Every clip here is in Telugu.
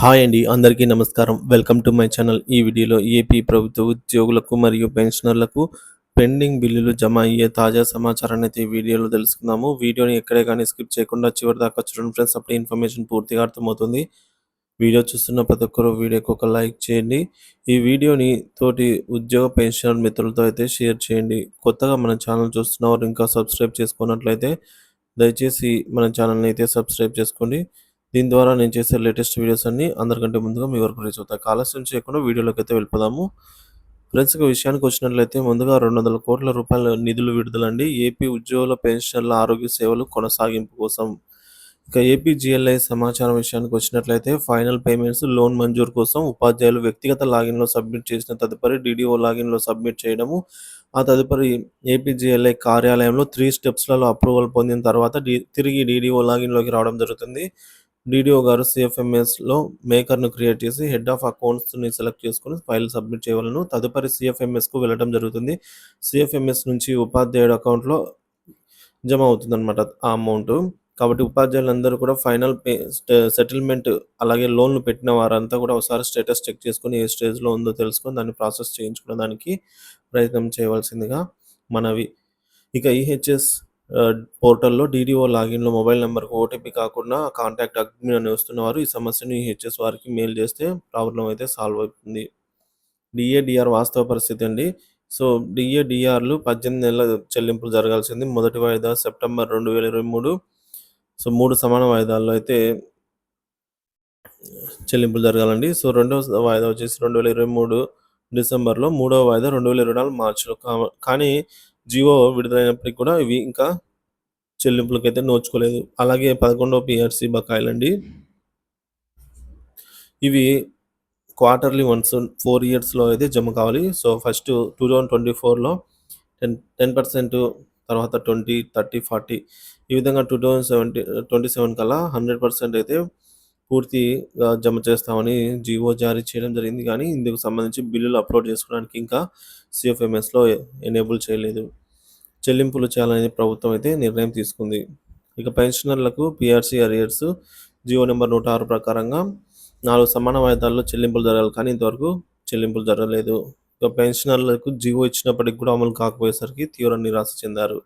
హాయ్ అండి. అందరికీ నమస్కారం. Welcome to my channel. ఈ వీడియోలో ఏపీ ప్రభుత్వ ఉద్యోగులకు మరియు పెన్షనర్లకు పెండింగ్ బిల్లులు జమ అయ్యే తాజా సమాచారాన్ని అయితే ఈ వీడియోలో తెలుసుకుందాము. వీడియోని ఎక్కడే కానీ స్కిప్ చేయకుండా చివరిదాకా చూడండి ఫ్రెండ్స్. అప్పుడే ఇన్ఫర్మేషన్ పూర్తిగా అర్థమవుతుంది. వీడియో చూస్తున్న ప్రతి ఒక్కరు వీడియోకి ఒక లైక్ చేయండి. ఈ వీడియోని తోటి ఉద్యోగ పెన్షనర్ మిత్రులతో అయితే షేర్ చేయండి. కొత్తగా మన ఛానల్ చూస్తున్నవారు ఇంకా సబ్స్క్రైబ్ చేసుకున్నట్లయితే దయచేసి మన ఛానల్ని అయితే సబ్స్క్రైబ్ చేసుకోండి. దీని ద్వారా నేను చేసే లేటెస్ట్ వీడియోస్ అన్నీ అందరికంటే ముందుగా మీ వరకు రీచ్ అవుతాయి. ఆలస్యం చేయకుండా వీడియోలోకి అయితే వెళ్ళిపోదాము. ఫ్రెండ్స్, ఇక విషయానికి వచ్చినట్లయితే ముందుగా 200 కోట్ల రూపాయల నిధులు విడుదలండి. ఏపీ ఉద్యోగుల పెన్షన్ల ఆరోగ్య సేవలు కొనసాగింపు కోసం. ఇక ఏపీజీఎల్ఐ సమాచారం విషయానికి వచ్చినట్లయితే ఫైనల్ పేమెంట్స్ లోన్ మంజూరు కోసం ఉపాధ్యాయులు వ్యక్తిగత లాగిన్లో సబ్మిట్ చేసిన తదుపరి డీడీఓ లాగిన్లో సబ్మిట్ చేయడము, ఆ తదుపరి ఏపీజీఎల్ఐ కార్యాలయంలో 3 స్టెప్స్లలో అప్రూవల్ పొందిన తర్వాత తిరిగి డీడీఓ లాగిన్లోకి రావడం జరుగుతుంది. డీడీఓ గారు సిఎఫ్ఎంఎస్లో మేకర్ను క్రియేట్ చేసి హెడ్ ఆఫ్ అకౌంట్స్ని సెలెక్ట్ చేసుకొని ఫైల్ సబ్మిట్ చేయవలను. తదుపరి సిఎఫ్ఎంఎస్కు వెళ్ళడం జరుగుతుంది. సిఎఫ్ఎంఎస్ నుంచి ఉపాధ్యాయుడు అకౌంట్లో జమ అవుతుందన్నమాట ఆ అమౌంట్. కాబట్టి ఉపాధ్యాయులందరూ కూడా ఫైనల్ సెటిల్మెంట్ అలాగే లోన్లు పెట్టిన వారంతా కూడా ఒకసారి స్టేటస్ చెక్ చేసుకొని ఏ స్టేజ్లో ఉందో తెలుసుకొని దాన్ని ప్రాసెస్ చేయించుకునే దానికి ప్రయత్నం చేయవలసిందిగా మనవి. ఇక ఈహెచ్ఎస్ పోర్టల్‌లో డీడీఓ లాగిన్‌లో మొబైల్ నంబర్‌కు ఓటీపీ కాకుండా కాంటాక్ట్ అడ్మిన్ అని వస్తున్నవారు ఈ సమస్యను ఈహెచ్ఎస్ వారికి మెయిల్ చేస్తే ప్రాబ్లమ్ అయితే సాల్వ్ అవుతుంది. డీఏడీఆర్ వాస్తవ పరిస్థితి అండి. సో, డీఏడీఆర్‌లు 18 నెలల చెల్లింపులు జరగాల్సింది. మొదటి వాయిదా సెప్టెంబర్ 2023. సో, 3 సమాన వాయిదాల్లో అయితే చెల్లింపులు జరగాలండి. సో, రెండవ వాయిదా వచ్చేసి 2023 డిసెంబర్‌లో, మూడవ వాయిదా 2024 మార్చ్‌లో. కానీ జీవో విడుదలైనప్పటికి కూడా ఇవి ఇంకా చెల్లింపులకైతే నోచుకోలేదు. అలాగే 11వ పీఆర్సీ బకాయిలండి. ఇవి క్వార్టర్లీ వన్స్ 4 ఇయర్స్‌లో అయితే జమ కావాలి. సో, ఫస్ట్ 2024లో 10% తర్వాత 20, 30, 40 ఈ విధంగా 27 కల్లా 100% అయితే పూర్తిగా జమ చేస్తామని జీవో జారీ చేయడం జరిగింది. కానీ ఇందుకు సంబంధించి బిల్లులు అప్‌లోడ్ చేసుకోవడానికి ఇంకా సిఎఫ్ఎంఎస్‌లో ఎనేబుల్ చేయలేదు. చెల్లింపులు చేయాలని ప్రభుత్వం అయితే నిర్ణయం తీసుకుంది. ఇక పెన్షనర్లకు పీఆర్సీ అరియర్స్ జీవో నెంబర్ 106 ప్రకారంగా 4 సమాన వాయిదాల్లో చెల్లింపులు జరగాలి. కానీ ఇంతవరకు చెల్లింపులు జరగలేదు. ఇక పెన్షనర్లకు జీవో ఇచ్చినప్పటికి కూడా అమలు కాకపోయేసరికి తీవ్ర నిరాశ చెందారు.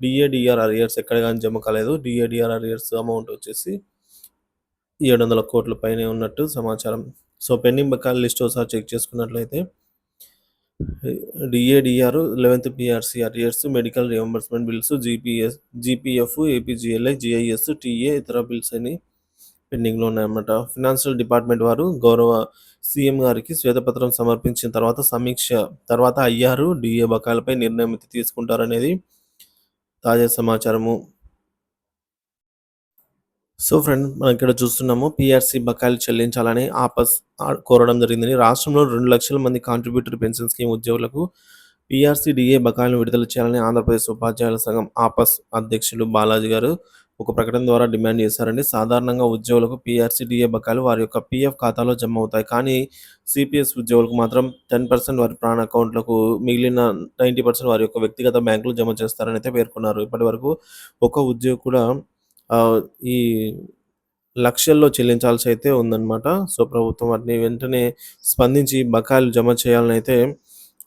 డీఏడీఆర్ అరియర్స్ ఎక్కడ గాని జమ కాలేదు. డీఏడీఆర్ అరియర్స్ అమౌంట్ వచ్చేసి 700 కోట్ల పైనే ఉన్నట్టు సమాచారం. సో, పెండింగ్ బకాయిల లిస్ట్ ఒకసారి చెక్ చేసుకున్నట్లయితే డీఏడీఆర్ 11th PRC arrears, medical reimbursement bills, GPF, APGLI, GIS, TA ఇతర బిల్స్ అని పెండింగ్‌లో ఉన్నాయన్నమాట. ఫినాన్షియల్ డిపార్ట్మెంట్ వారు గౌరవ సీఎం గారికి శ్వేతపత్రం సమర్పించిన తర్వాత సమీక్ష తర్వాత ఐఆర్, డీఏ బకాయిలపై నిర్ణయం అయితే తీసుకుంటారనేది తాజా సమాచారము. సో, ఫ్రెండ్, మనం ఇక్కడ చూస్తున్నాము పీఆర్సీ బకాయిలు చెల్లించాలని కోరడం జరిగిందని. రాష్ట్రంలో 2 లక్షల మంది కాంట్రిబ్యూటరీ పెన్షన్ స్కీమ్ ఉద్యోగులకు పీఆర్సీ, డీఏ బకాయిలను విడుదల చేయాలని ఆంధ్రప్రదేశ్ ఉపాధ్యాయుల సంఘం అధ్యక్షులు బాలాజీ గారు ఒక ప్రకటన ద్వారా డిమాండ్ చేశారండి. సాధారణంగా ఉద్యోగులకు పీఆర్సీ, డీఏ బకాయిలు వారి యొక్క పీఎఫ్ ఖాతాలో జమ అవుతాయి. కానీ సిపిఎస్ ఉద్యోగులకు మాత్రం 10% వారి ప్రాణ అకౌంట్లకు, మిగిలిన 90% వారి యొక్క వ్యక్తిగత బ్యాంకులు జమ చేస్తారని అయితే పేర్కొన్నారు. ఇప్పటివరకు ఒక్క ఉద్యోగి కూడా ఈ లక్షల్లో చెల్లించాల్సి అయితే ఉందన్నమాట. సో, ప్రభుత్వం వాటిని వెంటనే స్పందించి బకాయిలు జమ చేయాలని అయితే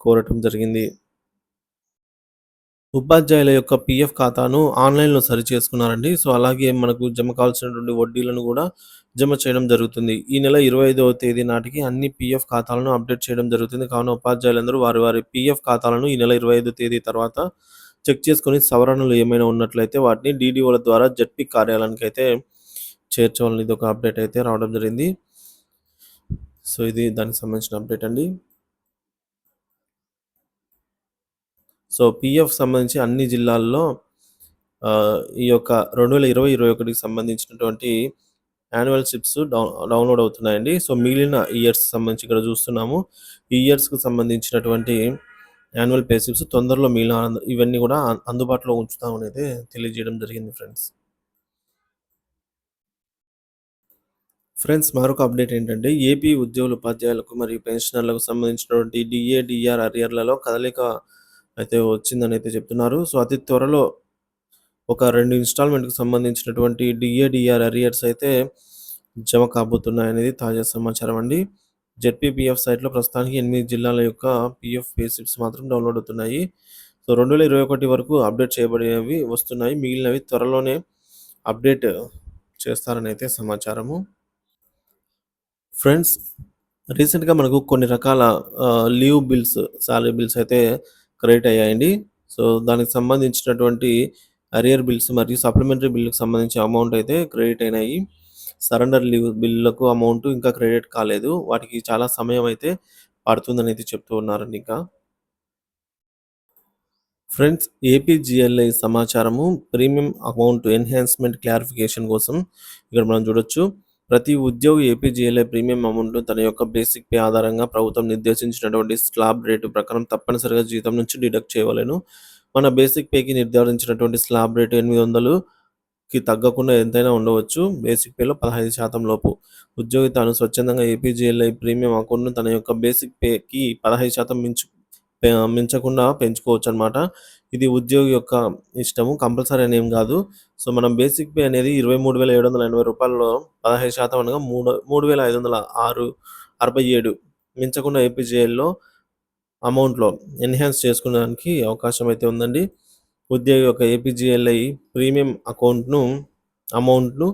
కోరటం జరిగింది. ఉపాధ్యాయుల యొక్క పీఎఫ్ ఖాతాను ఆన్‌లైన్‌లో సరిచేసుకున్నారండి. సో, అలాగే మనకు జమ కావాల్సినటువంటి వడ్డీలను కూడా జమ చేయడం జరుగుతుంది. ఈ నెల 25వ తేదీ నాటికి అన్ని పీఎఫ్ ఖాతాలను అప్డేట్ చేయడం జరుగుతుంది. కావున ఉపాధ్యాయులందరూ వారి వారి పీఎఫ్ ఖాతాలను ఈ నెల 25 తేదీ తర్వాత చెక్ చేసుకొని సవరణలు ఏమైనా ఉన్నట్లయితే వాటిని డీడీఓల ద్వారా జడ్పీ కార్యాలయానికైతే చేర్చాలని ఇదొక అప్డేట్ అయితే రావడం జరిగింది. సో, ఇది దానికి సంబంధించిన అప్డేట్ అండి. సో, పీఎఫ్ సంబంధించి అన్ని జిల్లాల్లో ఈ యొక్క 2020, 21కి సంబంధించినటువంటి యాన్యువల్ స్లిప్స్ డౌన్‌లోడ్ అవుతున్నాయండి. సో, మిగిలిన ఇయర్స్‌కి సంబంధించి ఇక్కడ చూస్తున్నాము. ఈ ఇయర్స్‌కి సంబంధించినటువంటి యాన్యువల్ పే స్లిప్స్ తొందరలో మిగిలిన ఇవన్నీ కూడా అందుబాటులో ఉంచుతామని అయితే తెలియజేయడం జరిగింది ఫ్రెండ్స్. ఫ్రెండ్స్, మరొక అప్డేట్ ఏంటంటే ఏపీ ఉద్యోగుల ఉపాధ్యాయులకు మరియు పెన్షనర్లకు సంబంధించినటువంటి డీఏ, డీఆర్ అరియర్‌లలో కదలిక అయితే వచ్చిందని అయితే చెప్తున్నారు. సో, అతి త్వరలో ఒక 2 ఇన్‌స్టాల్‌మెంట్‌కి సంబంధించినటువంటి డీఏ, డీఆర్ అరియర్స్ అయితే జమ కాబోతున్నాయనేది తాజా సమాచారం అండి. జెడ్పీపీఎఫ్ సైట్‌లో ప్రస్తుతానికి 8 జిల్లాల యొక్క పీఎఫ్ పే స్లిప్స్ మాత్రం డౌన్‌లోడ్ అవుతున్నాయి. సో, 2021 వరకు అప్డేట్ చేయబడినవి వస్తున్నాయి. మిగిలినవి త్వరలోనే అప్డేట్ చేస్తారనైతే సమాచారము. ఫ్రెండ్స్, రీసెంట్‌గా మనకు కొన్ని రకాల లీవ్ బిల్స్, సాలరీ బిల్స్ అయితే క్రెడిట్ అయ్యాయండి. సో, దానికి సంబంధించినటువంటి అరియర్ బిల్స్ మరియు సప్లిమెంటరీ బిల్‌కి సంబంధించి అమౌంట్ అయితే క్రెడిట్ అయినాయి. సరెండర్ లీవ్ బిల్లులకు అమౌంట్ ఇంకా క్రెడిట్ కాలేదు. వాటికి చాలా సమయం అయితే పడుతుందనైతే చెప్తూ ఉన్నారండి ఇంకా. ఫ్రెండ్స్, ఏపీజీఎల్ఐ సమాచారము ప్రీమియం అమౌంట్ ఎన్హాన్స్‌మెంట్ క్లారిఫికేషన్ కోసం ఇక్కడ మనం చూడొచ్చు. ప్రతి ఉద్యోగి ఏపీజీఎల్ఐ ప్రీమియం అమౌంట్‌ను తన యొక్క బేసిక్ పే ఆధారంగా ప్రభుత్వం నిర్దేశించినటువంటి స్లాబ్ రేటు ప్రకారం తప్పనిసరిగా జీతం నుంచి డిడక్ట్ చేయవలెను. మన బేసిక్ పేకి నిర్ధారించినటువంటి స్లాబ్ రేటు 800కి తగ్గకుండా ఎంతైనా ఉండవచ్చు. బేసిక్ పేలో 15% లోపు. ఉద్యోగి తాను స్వచ్ఛందంగా ఏపీజీఎల్ఐ ప్రీమియం అకౌంట్‌ను తన యొక్క బేసిక్ పేకి 15% మించకుండా పెంచుకోవచ్చనమాట. ఇది ఉద్యోగి యొక్క ఇష్టము. కంపల్సరీ అని ఏం గాదు. సో, మనం బేసిక్ పే అనేది రూ. 23,780లో 15% అనగా 3,506.67 మించకుండా ఏపీజేఎల్‌లో అమౌంట్‌లో ఎన్హాన్స్ చేసుకోవడానికి అవకాశం అయితే ఉందండి. ఉద్యోగి యొక్క ఏపీజీఎల్ఐ ప్రీమియం అమౌంట్‌ను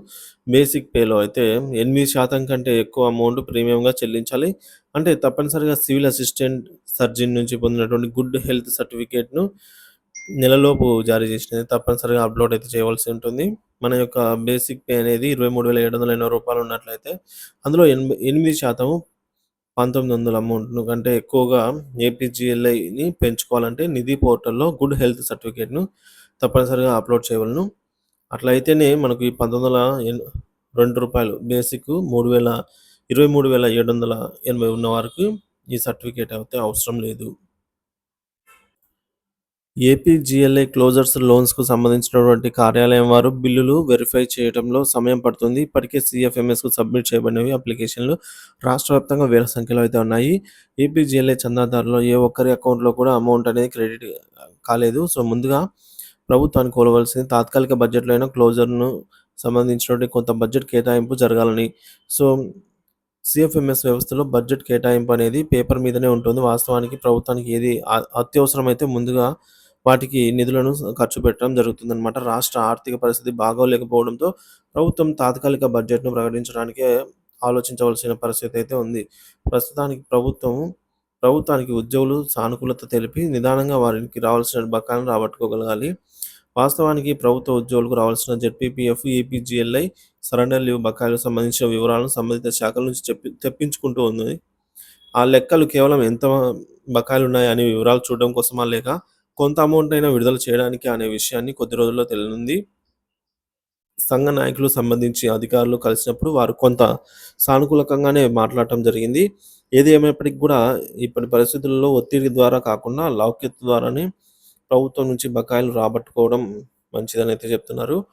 బేసిక్ పేలో అయితే 8% కంటే ఎక్కువ అమౌంట్ ప్రీమియంగా చెల్లించాలి. అంటే తప్పనిసరిగా సివిల్ అసిస్టెంట్ సర్జన్ నుంచి పొందినటువంటి గుడ్ హెల్త్ సర్టిఫికేట్‌ను నెలలోపు జారీ చేసినది తప్పనిసరిగా అప్‌లోడ్ అయితే చేయవలసి ఉంటుంది. మన యొక్క బేసిక్ పే అనేది రూ. 23,780 ఉన్నట్లయితే అందులో 8% 1900 అమౌంట్‌ను కంటే ఎక్కువగా ఏపీజీఎల్ఐని పెంచుకోవాలంటే నిధి పోర్టల్‌లో గుడ్ హెల్త్ సర్టిఫికేట్‌ను తప్పనిసరిగా అప్‌లోడ్ చేయవలెను. అట్లయితేనే మనకు ఈ రూ. 2 బేసిక్ 23,780 ఉన్న వారికి ఈ సర్టిఫికేట్ అయితే అవసరం లేదు. ఏపీజీఎల్ఐ క్లోజర్స్ లోన్స్‌కు సంబంధించినటువంటి కార్యాలయం వారు బిల్లులు వెరిఫై చేయడంలో సమయం పడుతుంది. ఇప్పటికే సీఎఫ్ఎంఎస్‌కు సబ్మిట్ చేయబడినవి అప్లికేషన్‌లు రాష్ట్ర వ్యాప్తంగా వేల సంఖ్యలో అయితే ఉన్నాయి. ఏపీజీఎల్ఐ చందాదారులో ఏ ఒక్కరి అకౌంట్‌లో కూడా అమౌంట్ అనేది క్రెడిట్ కాలేదు. సో, ముందుగా ప్రభుత్వానికి కోరవలసింది తాత్కాలిక బడ్జెట్‌లో అయినా క్లోజర్‌ను సంబంధించినటువంటి కొంత బడ్జెట్ కేటాయింపు జరగాలని. సో, సీఎఫ్ఎంఎస్ వ్యవస్థలో బడ్జెట్ కేటాయింపు అనేది పేపర్ మీదనే ఉంటుంది. వాస్తవానికి ప్రభుత్వానికి ఏది అత్యవసరమైతే ముందుగా వాటికి నిధులను ఖర్చు పెట్టడం జరుగుతుందనమాట. రాష్ట్ర ఆర్థిక పరిస్థితి బాగోలేకపోవడంతో ప్రభుత్వం తాత్కాలిక బడ్జెట్‌ను ప్రకటించడానికే ఆలోచించవలసిన పరిస్థితి అయితే ఉంది. ప్రస్తుతానికి ప్రభుత్వానికి ఉద్యోగులు సానుకూలత తెలిపి నిదానంగా వారికి రావాల్సిన బకాయిలను రాబట్టుకోగలగాలి. వాస్తవానికి ప్రభుత్వ ఉద్యోగులకు రావాల్సిన జెడ్పీపీఎఫ్, ఏపీజీఎల్ఐ, సరెండర్ లీవ్ బకాయిలకు సంబంధించిన వివరాలను సంబంధిత శాఖల నుంచి తెప్పించుకుంటూ ఉంది. ఆ లెక్కలు కేవలం ఎంత బకాయిలున్నాయి అనే వివరాలు చూడడం కోసమా, లేక కొంత అమౌంట్ అయినా విడుదల చేయడానికా అనే విషయాన్ని కొద్ది రోజుల్లో తేలనుంది. సంఘ నాయకులు సంబంధించి అధికారులు కలిసినప్పుడు వారు కొంత సానుకూలకంగానే మాట్లాడటం జరిగింది. ఏది ఏమైనప్పటికి కూడా ఇప్పటి పరిస్థితుల్లో ఒత్తిడి ద్వారా కాకుండా లౌక్యత ద్వారానే ప్రభుత్వం నుంచి బకాయిలు రాబట్టుకోవడం మంచిదనైతే చెప్తున్నారు.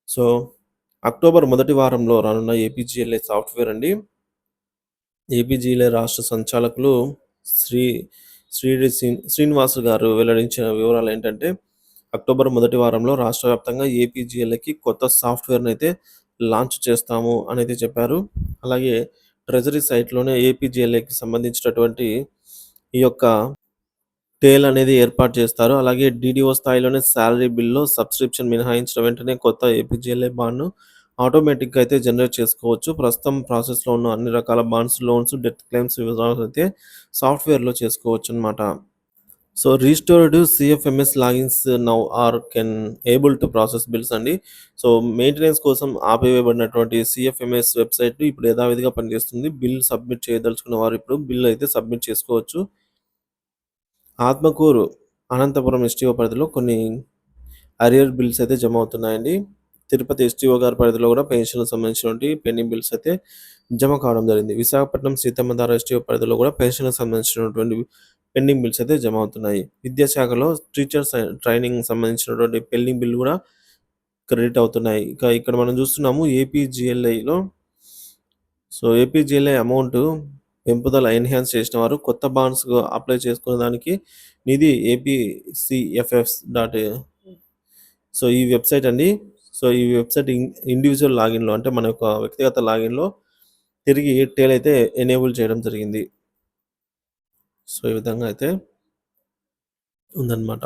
సో, అక్టోబర్ మొదటి వారంలో రానున్న ఏపీజీఎల్ఐ సాఫ్ట్‌వేర్ అండి. ఏపీజీఎల్ఐ రాష్ట్ర సంచాలకులు శ్రీ శ్రీనివాస్ గారు వెల్లడించిన వివరాలేంటంటే, అక్టోబర్ మొదటి వారంలో రాష్ట్ర వ్యాప్తంగా ఏపీజీఎల్ఐకి కొత్త సాఫ్ట్‌వేర్‌నైతే లాంచ్ చేస్తాము అనైతే చెప్పారు. అలాగే ట్రెజరీ సైట్‌లోనే ఏపీజీఎల్ఐకి సంబంధించినటువంటి ఈ యొక్క టేల్ అనేది ఏర్పాటు చేస్తారు. అలాగే డీడీఓ స్థాయిలోనే సాలరీ బిల్‌లో సబ్స్క్రిప్షన్ మినహాయించిన వెంటనే కొత్త ఏపీజీఎల్ఐ బాండ్‌ను ఆటోమేటిక్‌గా అయితే జనరేట్ చేసుకోవచ్చు. ప్రస్తుతం ప్రాసెస్‌లో ఉన్న అన్ని రకాల బాండ్స్, లోన్స్, డెత్ క్లెయిమ్స్ వివరాలైతే సాఫ్ట్‌వేర్‌లో చేసుకోవచ్చనమాట. So, restored CFMS logins now can able to process bills అండి. సో, మెయింటెనెన్స్ కోసం ఆపివేయబడినటువంటి సీఎఫ్ఎంఎస్ వెబ్‌సైట్ ఇప్పుడు యథావిధిగా పనిచేస్తుంది. బిల్ సబ్మిట్ చేయదలుచుకున్న వారు ఇప్పుడు బిల్ అయితే సబ్మిట్ చేసుకోవచ్చు. ఆత్మకూరు, అనంతపురం ఎస్టీఓ పరిధిలో కొన్ని అరియర్ బిల్స్ అయితే జమ అవుతున్నాయండి. తిరుపతి ఎస్టీఓ గారి పరిధిలో కూడా పెన్షన్‌కి సంబంధించినటువంటి పెండింగ్ బిల్స్ అయితే జమ కావడం జరిగింది. విశాఖపట్నం సీతమ్మధార ఎస్టీఓ పరిధిలో కూడా పెన్షన్‌కి సంబంధించినటువంటి పెండింగ్ బిల్స్ అయితే జమ అవుతున్నాయి. విద్యాశాఖలో టీచర్స్ ట్రైనింగ్ సంబంధించినటువంటి పెండింగ్ బిల్ కూడా క్రెడిట్ అవుతున్నాయి. ఇక్కడ మనం చూస్తున్నాము ఏపీజీఎల్ఐలో. సో, ఏపీజీఎల్ఐ అమౌంట్ పెంపుదల ఎన్హాన్స్ చేసిన వారు కొత్త బాండ్స్ అప్లై చేసుకునే దానికి నిధి ఏపీసీఎఫ్ఎస్ డాట్ సో, ఈ వెబ్‌సైట్ అండి. సో, ఈ వెబ్‌సైట్ ఇండివిడ్యువల్ లాగిన్‌లో అంటే మన యొక్క వ్యక్తిగత లాగిన్‌లో తిరిగి టెయిల్ అయితే ఎనేబుల్ చేయడం జరిగింది. సో, ఈ విధంగా అయితే ఉందన్నమాట.